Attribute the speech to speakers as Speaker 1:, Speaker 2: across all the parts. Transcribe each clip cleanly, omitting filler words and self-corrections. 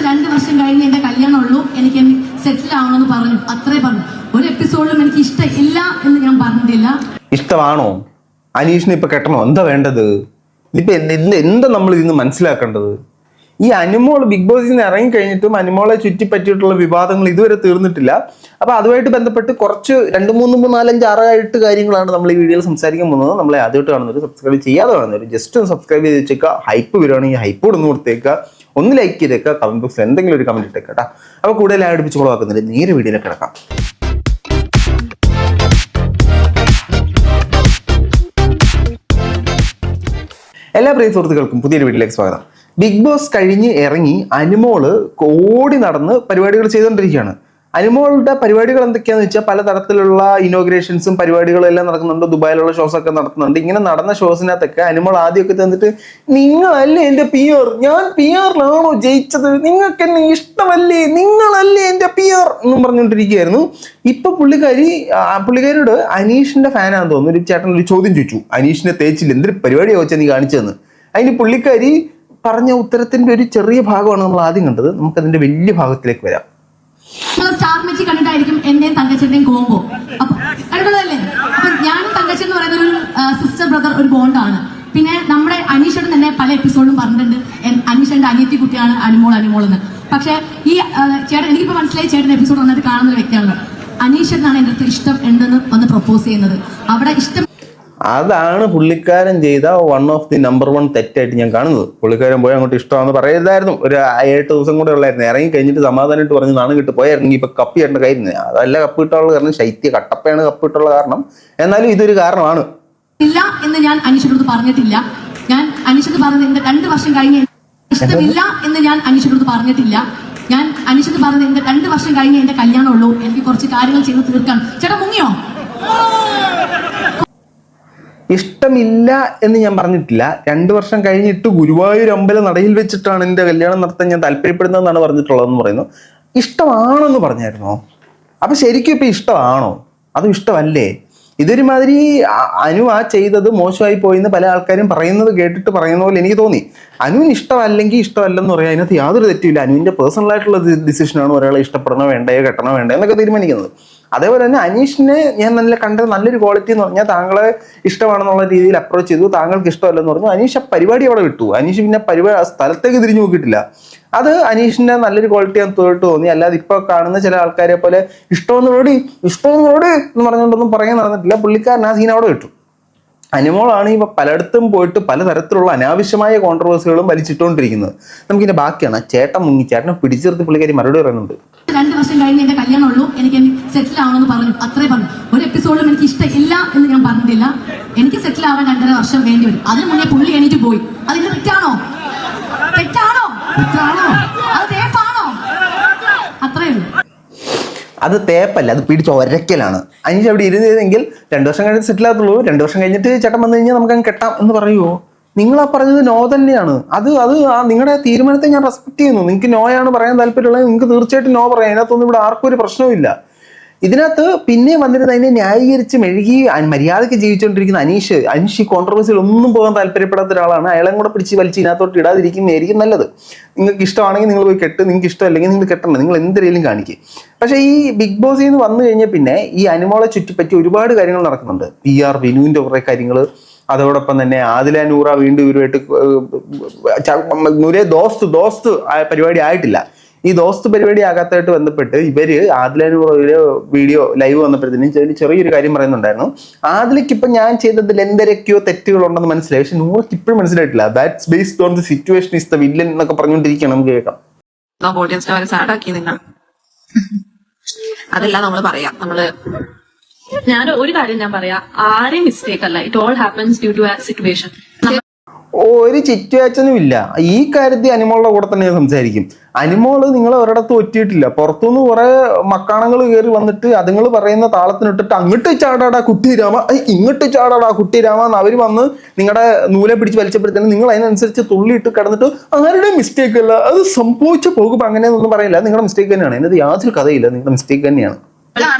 Speaker 1: 2 വർഷം കഴിഞ്ഞ് എന്റെ കല്യാണം ഉള്ളൂ, എനിക്ക് സെറ്റിൽ ആവണമെന്ന് പറഞ്ഞു. അത്രേ പറഞ്ഞു. ഒരു എപ്പിസോഡിലും എനിക്ക് ഇഷ്ടമില്ല എന്ന് ഞാൻ പറഞ്ഞിട്ടില്ല.
Speaker 2: ഇഷ്ടമാണോ? അനീഷിനെ ഇപ്പൊ കെട്ടണോ? എന്താ വേണ്ടത്? ഇപ്പൊ എന്താ നമ്മൾ ഇതിന്ന് മനസ്സിലാക്കേണ്ടത്? ഈ അനുമോൾ ബിഗ് ബോസിൽ നിന്ന് ഇറങ്ങി കഴിഞ്ഞിട്ടും അനുമോളെ ചുറ്റിപ്പറ്റിയിട്ടുള്ള വിവാദങ്ങൾ ഇതുവരെ തീർന്നിട്ടില്ല. അപ്പൊ അതുമായിട്ട് ബന്ധപ്പെട്ട് കുറച്ച് 2, 3, 4, 5, 6 കാര്യങ്ങളാണ് നമ്മൾ ഈ വീഡിയോയിൽ സംസാരിക്കാൻ പോകുന്നത്. നമ്മളെ ആദ്യമായിട്ട് കാണുന്നവർ, സബ്സ്ക്രൈബ് ചെയ്യാതെ കാണുന്നവർ ജസ്റ്റ് ഒന്ന് സബ്സ്ക്രൈബ് ചെയ്ത് വെച്ചേക്കുക. ഹൈപ്പ് വരുവാണെങ്കിൽ ഹൈപ്പ് ഒന്ന് കൊടുത്തേക്കുക, ഒന്ന് ലൈക്ക് ചെയ്തേക്കുക, കമന്റ് ബോക്സിൽ എന്തെങ്കിലും ഒരു കമന്റ് ഇട്ടേക്കാം കേട്ടോ. അപ്പൊ കൂടുതൽ അടുപ്പിച്ച് കൊളവാക്കുന്നില്ല, നേരെ വീഡിയോയിലേക്ക് കിടക്കാം. എല്ലാ പ്രിയ സുഹൃത്തുക്കൾക്കും പുതിയൊരു വീഡിയോയിലേക്ക് സ്വാഗതം. ബിഗ് ബോസ് കഴിഞ്ഞ് ഇറങ്ങി അനുമോള് ഓടി നടന്ന് പരിപാടികൾ ചെയ്തുകൊണ്ടിരിക്കുകയാണ്. അനുമോളുടെ പരിപാടികൾ എന്തൊക്കെയാണെന്ന് വെച്ചാൽ പലതരത്തിലുള്ള ഇനോഗ്രേഷൻസും പരിപാടികളും എല്ലാം നടക്കുന്നുണ്ട്. ദുബായിലുള്ള ഷോസ് ഒക്കെ നടത്തുന്നുണ്ട്. ഇങ്ങനെ നടന്ന ഷോസിനകത്തൊക്കെ അനുമോൾ ആദ്യമൊക്കെ തന്നിട്ട്, നിങ്ങളല്ലേ എൻ്റെ PR, ഞാൻ PR-ലാണോ ജയിച്ചത്, നിങ്ങൾക്ക് എന്നെ ഇഷ്ടമല്ലേ, നിങ്ങളല്ലേ എൻ്റെ PR എന്നും പറഞ്ഞുകൊണ്ടിരിക്കുകയായിരുന്നു. ഇപ്പൊ പുള്ളിക്കാരിയോട് അനീഷിന്റെ ഫാനാന്ന് തോന്നുന്നു ഒരു ചേട്ടൻ ഒരു ചോദ്യം ചോദിച്ചു. അനീഷിനെ തേച്ചില്ല, എന്തൊരു പരിപാടിയാ വെച്ചാൽ നീ കാണിച്ചതെന്ന്. അതിന് പുള്ളിക്കാരി പറഞ്ഞ ഉത്തരത്തിന്റെ ഒരു ചെറിയ ഭാഗമാണ് നമ്മൾ ആദ്യം കണ്ടത്. നമുക്കതിന്റെ വലിയ ഭാഗത്തിലേക്ക് വരാം.
Speaker 1: സ്റ്റാർ മെച്ചി കണ്ടിട്ടായിരിക്കും എന്റെയും തങ്കച്ചന്റെയും കോമ്പോ. അപ്പൊ കണ്ടുള്ളതല്ലേ? അപ്പൊ ഞാനും തങ്കച്ചൻ എന്ന് പറയുന്ന ഒരു സിസ്റ്റർ ബ്രദർ ഒരു ബോണ്ടാണ്. പിന്നെ നമ്മുടെ അനീഷേട്ടൻ തന്നെ പല എപ്പിസോഡും പറഞ്ഞിട്ടുണ്ട് അനീഷന്റെ അനിയത്തി കുട്ടിയാണ് അനുമോൾ എന്ന്. പക്ഷെ ഈ ചേട്ടൻ, എനിക്കിപ്പോ മനസ്സിലായി ചേട്ടൻ എപ്പിസോഡ് വന്നിട്ട് കാണുന്ന ഒരു വ്യക്തിയാണ്. അനീഷേട്ടനാണ് എന്റെ അടുത്ത് ഇഷ്ടം ഉണ്ടെന്ന് വന്ന് പ്രപ്പോസ് ചെയ്യുന്നത്. അവിടെ ഇഷ്ടം
Speaker 2: അതാണ് പുള്ളിക്കാരൻ ചെയ്ത 1 ഓഫ് ദി നമ്പർ 1 തെറ്റായിട്ട് ഞാൻ കാണുന്നത്. പുള്ളിക്കാരൻ പോയി അങ്ങോട്ട് ഇഷ്ടമാണെന്ന് പറയരുതായിരുന്നു. ഒരു 7 ദിവസം കൂടെ ഉള്ളായിരുന്നു. ഇറങ്ങി കഴിഞ്ഞിട്ട് സമാധാനമായിട്ട് പറഞ്ഞ് നാണം കിട്ട് പോയായിരുന്നു. ഇപ്പൊ കപ്പ് ചെയ്യേണ്ട കാര്യം അതല്ല. കപ്പ് കിട്ടാനുള്ള കാരണം ശൈത്യ കട്ടപ്പയാണ് കപ്പ് കിട്ടുള്ള കാരണം. എന്നാലും ഇതൊരു കാരണമാണ്.
Speaker 1: ഇല്ല എന്ന് ഞാൻ അനീഷിനോട് പറഞ്ഞിട്ടില്ല. ഞാൻ അനീഷിനോട് പറഞ്ഞത് എന്റെ 2 വർഷം കഴിഞ്ഞ് ഇഷ്ടമില്ല എന്ന് ഞാൻ അനീഷിനോട് പറഞ്ഞിട്ടില്ല. ഞാൻ അനീഷിനോട് പറഞ്ഞത് എന്റെ 2 വർഷം കഴിഞ്ഞ് എന്റെ കല്യാണം ഉള്ളൂ, എനിക്ക് കുറച്ച് കാര്യങ്ങൾ ചെയ്ത് തീർക്കാം. ചേട്ടാ മുങ്ങിയോ?
Speaker 2: ഇഷ്ടമില്ല എന്ന് ഞാൻ പറഞ്ഞിട്ടില്ല. 2 വർഷം കഴിഞ്ഞിട്ട് ഗുരുവായൂർ അമ്പലം നടയിൽ വെച്ചിട്ടാണ് എൻ്റെ കല്യാണം നടത്താൻ ഞാൻ താല്പര്യപ്പെടുന്നതെന്നാണ് പറഞ്ഞിട്ടുള്ളതെന്ന് പറയുന്നു. ഇഷ്ടമാണെന്ന് പറഞ്ഞായിരുന്നോ? അപ്പൊ ശരിക്കും ഇപ്പൊ ഇഷ്ടമാണോ? അതും ഇഷ്ടമല്ലേ? ഇതൊരുമാതിരി അനു ചെയ്തത് മോശമായി പോയിന്ന് പല ആൾക്കാരും പറയുന്നത് കേട്ടിട്ട് പറയുന്ന പോലെ എനിക്ക് തോന്നി. അനുവിന് ഇഷ്ടമല്ലെങ്കിൽ ഇഷ്ടമല്ലെന്ന് പറയാൻ അതിനകത്ത് യാതൊരു തെറ്റില്ല. അനുവിന്റെ പേഴ്സണൽ ആയിട്ടുള്ള ഡിസിഷനാണ് ഒരാളെ ഇഷ്ടപ്പെടണോ വേണ്ടയോ കെട്ടണോ വേണ്ടയോ എന്നൊക്കെ തീരുമാനിക്കുന്നത്. അതേപോലെ തന്നെ അനീഷിനെ ഞാൻ കണ്ടത് നല്ലൊരു ക്വാളിറ്റി എന്ന് പറഞ്ഞാൽ താങ്കളെ ഇഷ്ടമാണെന്നുള്ള രീതിയിൽ അപ്രോച്ച് ചെയ്തു. താങ്കൾക്ക് ഇഷ്ടമല്ലെന്ന് പറഞ്ഞു. അനീഷ് പരിപാടി അവിടെ വിട്ടു. അനീഷ് പിന്നെ സ്ഥലത്തേക്ക് തിരിഞ്ഞു നോക്കിയിട്ടില്ല. അത് അനീഷിന്റെ നല്ലൊരു ക്വാളിറ്റി ഞാൻ തോന്നി. അല്ലാതെ ഇപ്പൊ കാണുന്ന ചില ആൾക്കാരെ പോലെ ഇഷ്ടമെന്നോടി എന്ന് പറഞ്ഞുകൊണ്ടൊന്നും പറയാൻ നടന്നിട്ടില്ല. പുള്ളിക്കാരൻ ആ സീൻ അവിടെ വിട്ടു. അനുമോളാണ് ഇപ്പൊ പലയിടത്തും പോയിട്ട് പലതരത്തിലുള്ള അനാവശ്യമായ കോൺട്രവേഴ്സികളും വലിച്ചിട്ടുകൊണ്ടിരിക്കുന്നത്. നമുക്കിന്റെ ബാക്കിയാണ്. ചേട്ടൻ മുങ്ങി, ചേട്ടനെ പിടിച്ചു നിർത്തി പുള്ളിക്കാരി മറുപടി പറയുന്നുണ്ട്.
Speaker 1: 2 വർഷം കഴിഞ്ഞ് എന്റെ കല്യാണം ഉള്ളൂ, എനിക്ക് സെറ്റിൽ ആവണമെന്ന് പറഞ്ഞു. അത്രേ പറഞ്ഞു. ഒരു എപ്പിസോഡിലും എനിക്ക് ഇഷ്ടമില്ല എന്ന് ഞാൻ പറഞ്ഞിട്ടില്ല. എനിക്ക് സെറ്റിൽ ആവാൻ 2.5 വർഷം വേണ്ടി വരും. അതിന് മുന്നേ പുള്ളി എണീറ്റ് പോയി. അതിന്റെ തെറ്റാണോ? അത് തേപ്പാണോ? അത്രേ ഉള്ളൂ.
Speaker 2: അത് തേപ്പല്ല, അത് പിടിച്ച് ഒരക്കലാണ്. അനീഷ് അവിടെ ഇരുന്നെങ്കിൽ 2 വർഷം കഴിഞ്ഞിട്ട് സെറ്റിൽ ആകത്തുള്ളൂ. 2 വർഷം കഴിഞ്ഞിട്ട് ചേട്ടൻ വന്നു കഴിഞ്ഞാൽ നമുക്ക് അങ്ങ് കെട്ടാം എന്ന് പറയുമോ? നിങ്ങൾ ആ പറഞ്ഞത് നോ തന്നെയാണ്. അത് നിങ്ങളുടെ തീരുമാനത്തെ ഞാൻ റെസ്പെക്ട് ചെയ്യുന്നു. നിങ്ങൾക്ക് നോയാണ് പറയാൻ താല്പര്യമുള്ളത്, നിങ്ങൾക്ക് തീർച്ചയായിട്ടും നോ പറയാം. അതിനകത്തൊന്നും ഇവിടെ ആർക്കും ഒരു പ്രശ്നവും. ഇതിനകത്ത് പിന്നെ വന്നിരുന്ന അതിനെ ന്യായീകരിച്ച് മെഴുകി മര്യാദയ്ക്ക് ജീവിച്ചുകൊണ്ടിരിക്കുന്ന അനീഷ് കോൺട്രവേഴ്സിയിൽ ഒന്നും പോകാൻ താല്പര്യപ്പെടാത്ത ഒരാളാണ്. അയാളെ കൂടെ പിടിച്ച് വലിച്ച് ഇതിനകത്തോട്ട് ഇടാതിരിക്കുന്നതായിരിക്കും നല്ലത്. നിങ്ങൾക്ക് ഇഷ്ടമാണെങ്കിൽ നിങ്ങൾ പോയി കെട്ട്, നിങ്ങൾക്ക് ഇഷ്ടമല്ലെങ്കിൽ നിങ്ങൾ കെട്ടണ്ട, നിങ്ങൾ എന്തെങ്കിലും കാണിക്കുക. പക്ഷേ ഈ ബിഗ് ബോസിൽ നിന്ന് വന്നു കഴിഞ്ഞാൽ പിന്നെ ഈ അനുമോളെ ചുറ്റിപ്പറ്റി ഒരുപാട് കാര്യങ്ങൾ നടക്കുന്നുണ്ട്. PR വിനുവിന്റെ കുറെ കാര്യങ്ങൾ, അതോടൊപ്പം തന്നെ ആദില നൂറ വീണ്ടും ഇവരുമായിട്ട് നൂരെ ദോസ്ത് പരിപാടി ആയിട്ടില്ല. ഈ ദോസ്ത് പരിപാടി ആകാത്തതായിട്ട് ബന്ധപ്പെട്ട് ഇവര് ആദില നൂറയുടെ വീഡിയോ ലൈവ് വന്നപ്പോഴത്തേനും ചെറിയൊരു കാര്യം പറയുന്നുണ്ടായിരുന്നു. ആദിലയ്ക്ക് ഇപ്പൊ ഞാൻ ചെയ്തതിൽ എന്തൊക്കെയോ തെറ്റുകളുണ്ടെന്ന് മനസ്സിലായി. പക്ഷെ നൂറയ്ക്ക് ഇപ്പോഴും മനസ്സിലായിട്ടില്ല. That's based on the situation is the villain എന്നൊക്കെ പറഞ്ഞുകൊണ്ടിരിക്കുകയാണ്. നമുക്ക് കേൾക്കാം.
Speaker 3: അതല്ല നമ്മൾ പറയാം. ഞാൻ ഒരു കാര്യം ഞാൻ പറയാം, ആരെയും മിസ്റ്റേക്ക് അല്ല. It all happens due to a situation.
Speaker 2: ഒരു സിറ്റുവേഷനും ഇല്ല. ഈ കാര്യത്തിൽ അനുമോളുടെ കൂടെ തന്നെ സംസാരിക്കും. അനുമോള് നിങ്ങളെ ഒരിടത്ത് ഒറ്റിയിട്ടില്ല. പുറത്തുനിന്ന് കുറെ മക്കാണങ്ങൾ കയറി വന്നിട്ട് അതുങ്ങൾ പറയുന്ന താളത്തിനിട്ടിട്ട് അങ്ങോട്ട് ചാടാടാ കുട്ടിരാമ, ഇങ്ങോട്ട് ചാടാടാ കുട്ടിരാമ എന്ന് അവര് വന്ന് നിങ്ങളുടെ നൂലെ പിടിച്ച് വലിച്ചപ്പോഴത്തേനും നിങ്ങൾ അതിനനുസരിച്ച് തുള്ളിയിട്ട് കിടന്നിട്ട് ആരുടെ മിസ്റ്റേക്ക് അല്ല, അത് സംഭവിച്ചു പോകുമ്പോൾ അങ്ങനെയൊന്നും പറയില്ല. നിങ്ങളുടെ മിസ്റ്റേക്ക് തന്നെയാണ്. അതിനകത്ത് യാതൊരു കഥയില്ല. നിങ്ങളുടെ മിസ്റ്റേക്ക് തന്നെയാണ്.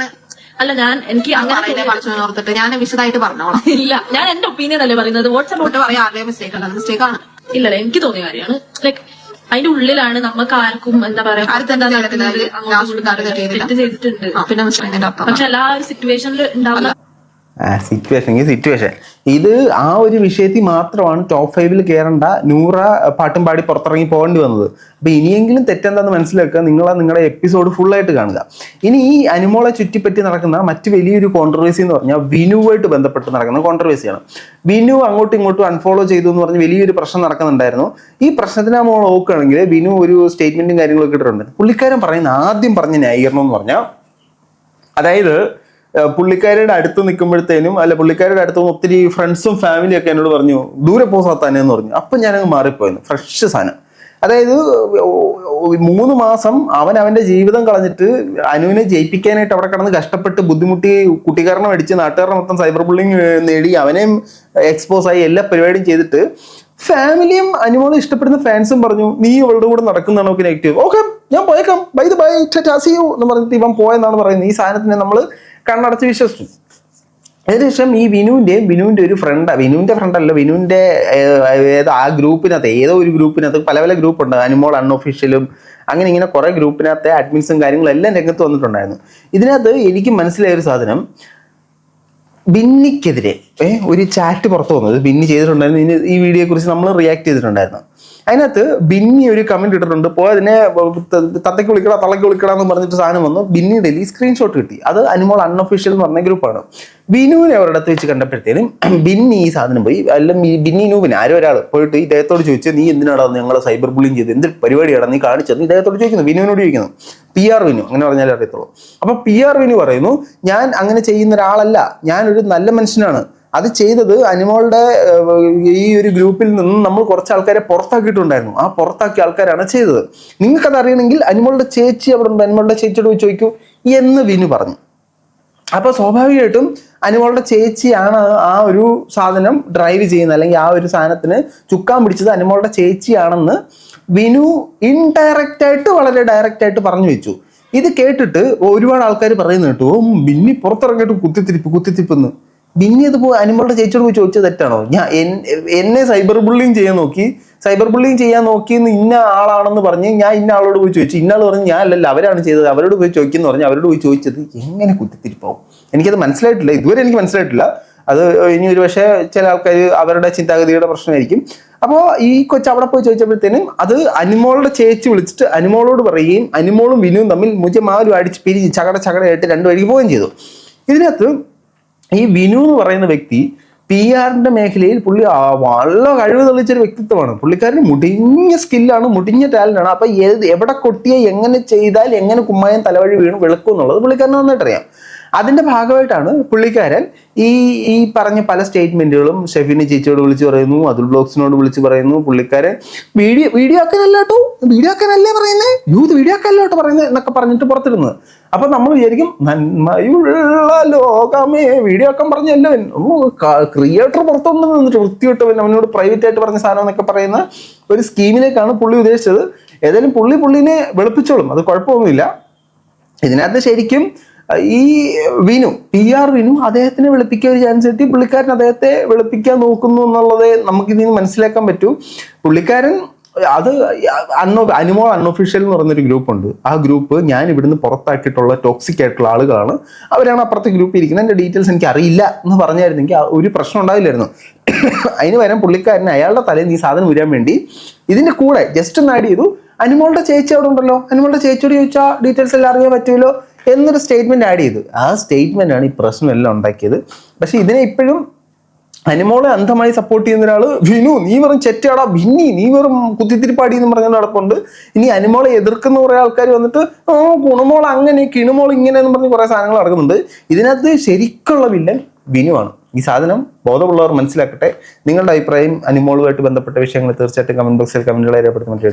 Speaker 3: അല്ല, എനിക്ക് അങ്ങനെ ഞാൻ വിശദമായിട്ട് പറഞ്ഞോളാം. ഇല്ല, ഞാൻ എന്റെ ഒപ്പീനിയൻ അല്ലേ പറയുന്നത്. വാട്സ്ആപ്പ് പറയാം മിസ്റ്റേക്ക് ആണ്. ഇല്ലല്ല, എനിക്ക് തോന്നിയ കാര്യമാണ്. ലൈക്ക് അതിന്റെ ഉള്ളിലാണ് നമുക്ക് ആർക്കും എന്താ പറയാ എന്താ നടക്കുന്നത് തെറ്റ് ചെയ്തിട്ടുണ്ട്. പക്ഷെ എല്ലാ ഒരു സിറ്റുവേഷനിൽ ഉണ്ടാവുന്ന
Speaker 2: സിറ്റുവേഷൻ ഇത് ആ ഒരു വിഷയത്തിൽ മാത്രമാണ് ടോപ്പ് 5 കയറേണ്ട നൂറ പാട്ടും പാടി പുറത്തിറങ്ങി പോകേണ്ടി വന്നത്. അപ്പൊ ഇനിയെങ്കിലും തെറ്റെന്താന്ന് മനസ്സിലാക്കുക. നിങ്ങളുടെ എപ്പിസോഡ് ഫുള്ളായിട്ട് കാണുക. ഇനി ഈ അനുമോളെ ചുറ്റിപ്പറ്റി നടക്കുന്ന മറ്റു വലിയൊരു കോൺട്രവേഴ്സി എന്ന് പറഞ്ഞാൽ വിനുവായിട്ട് ബന്ധപ്പെട്ട് നടക്കുന്ന കോൺട്രവേഴ്സിയാണ്. വിനു അങ്ങോട്ടും ഇങ്ങോട്ടും അൺഫോളോ ചെയ്തു എന്ന് പറഞ്ഞ് വലിയൊരു പ്രശ്നം നടക്കുന്നുണ്ടായിരുന്നു. ഈ പ്രശ്നത്തിന് നമ്മൾ നോക്കുകയാണെങ്കിൽ വിനു ഒരു സ്റ്റേറ്റ്മെന്റും കാര്യങ്ങളൊക്കെ ഇട്ടിട്ടുണ്ട്. പുള്ളിക്കാരൻ ആദ്യം പറഞ്ഞ ന്യായീകരണം എന്ന് പറഞ്ഞാൽ, അതായത് പുള്ളിക്കാരുടെ അടുത്ത് നിൽക്കുമ്പോഴത്തേനും പുള്ളിക്കാരുടെ അടുത്ത് ഒത്തിരി ഫ്രണ്ട്സും ഫാമിലിയും ഒക്കെ എന്നോട് പറഞ്ഞു ദൂരെ പോ സാത്താനെ എന്ന് പറഞ്ഞു. അപ്പൊ ഞാനങ്ങ് മാറിപ്പോയിരുന്നു. ഫ്രഷ് സാധനം. അതായത് 3 മാസം അവന്റെ ജീവിതം കളഞ്ഞിട്ട് അനുവിനെ ജയിപ്പിക്കാനായിട്ട് അവിടെ കിടന്ന് കഷ്ടപ്പെട്ട് ബുദ്ധിമുട്ടി കുട്ടിക്കാരനെ അടിച്ച് നാട്ടുകാരുടെ മൊത്തം സൈബർ ബുള്ളിങ് നേടി അവനെയും എക്സ്പോസ് ആയി എല്ലാ പരിപാടിയും ചെയ്തിട്ട് ഫാമിലിയും അനുമോളെ ഇഷ്ടപ്പെടുന്ന ഫാൻസും പറഞ്ഞു നീ അവളുടെ കൂടെ നടക്കുന്നതാണോ നെഗറ്റീവ്. ഓക്കെ ഞാൻ പോയേക്കാം, ബൈ ബൈ ടാസി യു എന്ന് പറഞ്ഞിട്ട് ഇവൻ പോയെന്നാണ് പറയുന്നത്. ഈ സാധനത്തിനെ നമ്മൾ കണ്ണടച്ച് വിശ്വസിച്ചു. അതിനുശേഷം ഈ വിനുവിന്റെ ഒരു വിനുവിന്റെ ആ ഗ്രൂപ്പിനകത്ത് ഏതോ ഒരു ഗ്രൂപ്പിനകത്ത് പല ഗ്രൂപ്പ് ഉണ്ട്. അനുമോൾ അൺഒഫീഷ്യലും അങ്ങനെ ഇങ്ങനെ കുറെ ഗ്രൂപ്പിനകത്തെ അഡ്മിൻസും കാര്യങ്ങളും എല്ലാം രംഗത്ത് വന്നിട്ടുണ്ടായിരുന്നു. ഇതിനകത്ത് എനിക്ക് മനസ്സിലായ ഒരു സാധനം, ബിന്നിക്കെതിരെ ഒരു ചാറ്റ് പുറത്തു വന്നത് ബിന്നി ചെയ്തിട്ടുണ്ടായിരുന്നു. ഈ വീഡിയോയെ കുറിച്ച് നമ്മൾ റിയാക്ട് ചെയ്തിട്ടുണ്ടായിരുന്നു. അതിനകത്ത് ബിന്നി ഒരു കമന്റ് ഇട്ടിട്ടുണ്ട്. അപ്പോൾ അതിനെ തത്തയ്ക്ക് വിളിക്കടാ തള്ളയ്ക്ക് വിളിക്കടാ എന്ന് പറഞ്ഞിട്ട് സാധനം വന്നു. ബിന്നിയുടെ സ്ക്രീൻഷോട്ട് കിട്ടി. അത് അനുമോൾ അൺഒഫീഷ്യൽ എന്ന് പറഞ്ഞ ഗ്രൂപ്പാണ്. ബിനുവിനെ അവരുടെ അടുത്ത് വെച്ച് കണ്ടപ്പോഴത്തേനും ബിന്നി ഈ സാധനം പോയി ബിന്നി നൂബിന് ആരോ ഒരാൾ പോയിട്ട് ഇദ്ദേഹത്തോട് ചോദിച്ചു നീ എന്തിനാടാ ഞങ്ങളെ സൈബർ ബുള്ളിങ് ചെയ്ത് എന്ത് പരിപാടിയാണ് നീ കാണിച്ചത് ഇദ്ദേഹത്തോട് ചോദിക്കുന്നു. വിനുവിനോട് ചോദിക്കുന്നു. PR വിനു അങ്ങനെ പറഞ്ഞാലേ അറിയത്തുള്ളൂ. അപ്പൊ PR വിനു പറയുന്നു ഞാൻ അങ്ങനെ ചെയ്യുന്ന ഒരാളല്ല, ഞാനൊരു നല്ല മനുഷ്യനാണ്. അത് ചെയ്തത് അനുമോളുടെ ഈ ഒരു ഗ്രൂപ്പിൽ നിന്നും നമ്മൾ കുറച്ച് ആൾക്കാരെ പുറത്താക്കിയിട്ടുണ്ടായിരുന്നു. ആ പുറത്താക്കിയ ആൾക്കാരാണ് ചെയ്തത്. നിങ്ങൾക്കത് അറിയണമെങ്കിൽ അനുമോളുടെ ചേച്ചി അവിടെ ഉണ്ട്, അനുമോളുടെ ചേച്ചിയോട് പോയി ചോദിക്കൂ എന്ന് വിനു പറഞ്ഞു. അപ്പൊ സ്വാഭാവികമായിട്ടും അനുമോളുടെ ചേച്ചിയാണ് ആ ഒരു സാധനം ഡ്രൈവ് ചെയ്യുന്നത്, അല്ലെങ്കിൽ ആ ഒരു സാധനത്തിന് ചുക്കാൻ പിടിച്ചത് അനുമോളുടെ ചേച്ചിയാണെന്ന് വിനു ഇൻഡയറക്റ്റ് ആയിട്ട് വളരെ ഡയറക്റ്റ് ആയിട്ട് പറഞ്ഞു വെച്ചു. ഇത് കേട്ടിട്ട് ഒരുപാട് ആൾക്കാർ പറയുന്നത് കേട്ടു ബിന്നി പുറത്തിറങ്ങിയിട്ട് കുത്തിത്തിപ്പെന്ന്. ബിന്നി അത് അനുമോളുടെ ചേച്ചിയോട് പോയി ചോദിച്ചത് തെറ്റാണോ? എന്നെ സൈബർ ബുള്ളിങ് ചെയ്യാൻ നോക്കിയെന്ന് ഇന്ന ആളാണെന്ന് പറഞ്ഞ് ഞാൻ ഇന്ന ആളോട് പോയി ചോദിച്ചു. ഇന്ന ആൾ പറഞ്ഞ് ഞാൻ അല്ലല്ല അവരാണ് ചെയ്തത്, അവരോട് പോയി ചോദിക്കുന്നു പറഞ്ഞ് അവരോട് പോയി ചോദിച്ചത് എങ്ങനെ കുത്തിത്തിരിപ്പാവും? എനിക്കത് മനസ്സിലായിട്ടില്ല, ഇതുവരെ എനിക്ക് മനസ്സിലായിട്ടില്ല. അത് ഇനി ഒരു പക്ഷേ ചില ആൾക്കാർ അവരുടെ ചിന്താഗതിയുടെ പ്രശ്നമായിരിക്കും. അപ്പോൾ ഈ കൊച്ചു അവിടെ പോയി ചോദിച്ചപ്പോഴത്തേനും അത് അനുമോളുടെ ചേച്ചി വിളിച്ചിട്ട് അനുമോളോട് പറയുകയും അനുമോളും വിനുവും തമ്മിൽ മുജമാലും അടിച്ച് പിരിഞ്ഞ് ചകടയായിട്ട് രണ്ടു വഴിക്ക് പോവുകയും ചെയ്തു. ഇതിനകത്ത് ഈ വിനു എന്ന് പറയുന്ന വ്യക്തി PR-ന്റെ മേഖലയിൽ പുള്ളി വളരെ കഴിവ് തെളിയിച്ചൊരു വ്യക്തിത്വമാണ്. പുള്ളിക്കാരന് മുടിഞ്ഞ സ്കില്ലാണ്, മുടിഞ്ഞ ടാലന്റാണ്. അപ്പൊ എവിടെ കൊട്ടിയെ എങ്ങനെ ചെയ്താൽ എങ്ങനെ കുമ്മായം തലവഴി വീണ് വെളുക്കും എന്നുള്ളത് പുള്ളിക്കാരന് നന്നായിട്ടറിയാം. അതിന്റെ ഭാഗമായിട്ടാണ് പുള്ളിക്കാരൻ ഈ പറഞ്ഞ പല സ്റ്റേറ്റ്മെന്റുകളും ഷെഫിനെ ചേച്ചിയോട് വിളിച്ച് പറയുന്നു, അതുൽ ബ്ലോഗ്സിനോട് വിളിച്ച് പറയുന്നു. പുള്ളിക്കാരൻ വീഡിയോ ആക്കാനല്ലോ പറയുന്നത്, യൂത്ത് വീഡിയോ ആക്കാനല്ലോ പറയുന്നത് എന്നൊക്കെ പറഞ്ഞിട്ട് പുറത്തിരുന്നത്. അപ്പൊ നമ്മൾ വിചാരിക്കും നന്മയുള്ള ലോകമേ വീഡിയോ ആക്കാൻ പറഞ്ഞല്ലോ, ക്രിയേറ്റർ പുറത്തൊന്നും നിന്നിട്ട് വൃത്തിവിട്ടവൻ അവനോട് പ്രൈവറ്റ് ആയിട്ട് പറഞ്ഞ സാധനം എന്നൊക്കെ പറയുന്ന ഒരു സ്കീമിലേക്കാണ് പുള്ളി ഉദ്ദേശിച്ചത്. ഏതായാലും പുള്ളിനെ വെളുപ്പിച്ചോളും, അത് കുഴപ്പമൊന്നുമില്ല. ഇതിനകത്ത് ശരിക്കും ഈ PR വിനു അദ്ദേഹത്തിനെ വെളുപ്പിക്കാൻ ഒരു ചാൻസ് കിട്ടി. പുള്ളിക്കാരൻ അദ്ദേഹത്തെ വെളുപ്പിക്കാൻ നോക്കുന്നു എന്നുള്ളതേ നമുക്കിതിൽ നിന്ന് മനസ്സിലാക്കാൻ പറ്റൂ. പുള്ളിക്കാരൻ അത് അനുമോൾ അൺഒഫീഷ്യൽ എന്ന് പറയുന്നൊരു ഗ്രൂപ്പുണ്ട്. ആ ഗ്രൂപ്പ് ഞാൻ ഇവിടുന്ന് പുറത്താക്കിയിട്ടുള്ള ടോക്സിക് ആയിട്ടുള്ള ആളുകളാണ്, അവരാണ് അപ്പുറത്തെ ഗ്രൂപ്പിൽ ഇരിക്കുന്നത്. എൻ്റെ ഡീറ്റെയിൽസ് എനിക്ക് അറിയില്ല എന്ന് പറഞ്ഞായിരുന്നെങ്കിൽ ഒരു പ്രശ്നം ഉണ്ടാവില്ലായിരുന്നു. അതിന് വരാൻ പുള്ളിക്കാരൻ അയാളുടെ തലേന്ന് ഈ സാധനം വരാൻ വേണ്ടി ഇതിന്റെ കൂടെ ജസ്റ്റ് ഒന്ന് ആഡ് ചെയ്തു. അനുമോളുടെ ചേച്ചി അവിടെ ഉണ്ടല്ലോ, അനുമോളുടെ ചേച്ചിയോട് ചോദിച്ചാൽ ഡീറ്റെയിൽസ് എല്ലാം അറിയാൻ പറ്റുമല്ലോ എന്നൊരു സ്റ്റേറ്റ്മെന്റ് ആഡ് ചെയ്തു. ആ സ്റ്റേറ്റ്മെന്റ് ആണ് ഈ പ്രശ്നം എല്ലാം ഉണ്ടാക്കിയത്. പക്ഷെ ഇതിനെ ഇപ്പോഴും അനുമോളെ അന്ധമായി സപ്പോർട്ട് ചെയ്യുന്ന ഒരാള് വിനു നീ വെറും ചെറ്റാടാ ഭിന്നി നീ വെറും കുത്തിത്തിരിപ്പാടി എന്ന് പറഞ്ഞ നടപ്പുണ്ട്. ഇനി അനുമോളെ എതിർക്കുന്ന കുറെ ആൾക്കാർ വന്നിട്ട് കുണുമോൾ അങ്ങനെ കിണുമോൾ ഇങ്ങനെ എന്ന് പറഞ്ഞ് കുറെ സാധനങ്ങൾ നടക്കുന്നുണ്ട്. ഇതിനകത്ത് ശരിക്കുള്ള വില്ലൻ വിനുവാണ്. ഈ സാധനം ബോധമുള്ളവർ മനസ്സിലാക്കട്ടെ. നിങ്ങളുടെ അഭിപ്രായം അനുമോളുമായിട്ട് ബന്ധപ്പെട്ട വിഷയങ്ങൾ തീർച്ചയായിട്ടും കമന്റ് ബോക്സിൽ കമന്റുകളെ രേഖപ്പെടുത്തി മറ്റു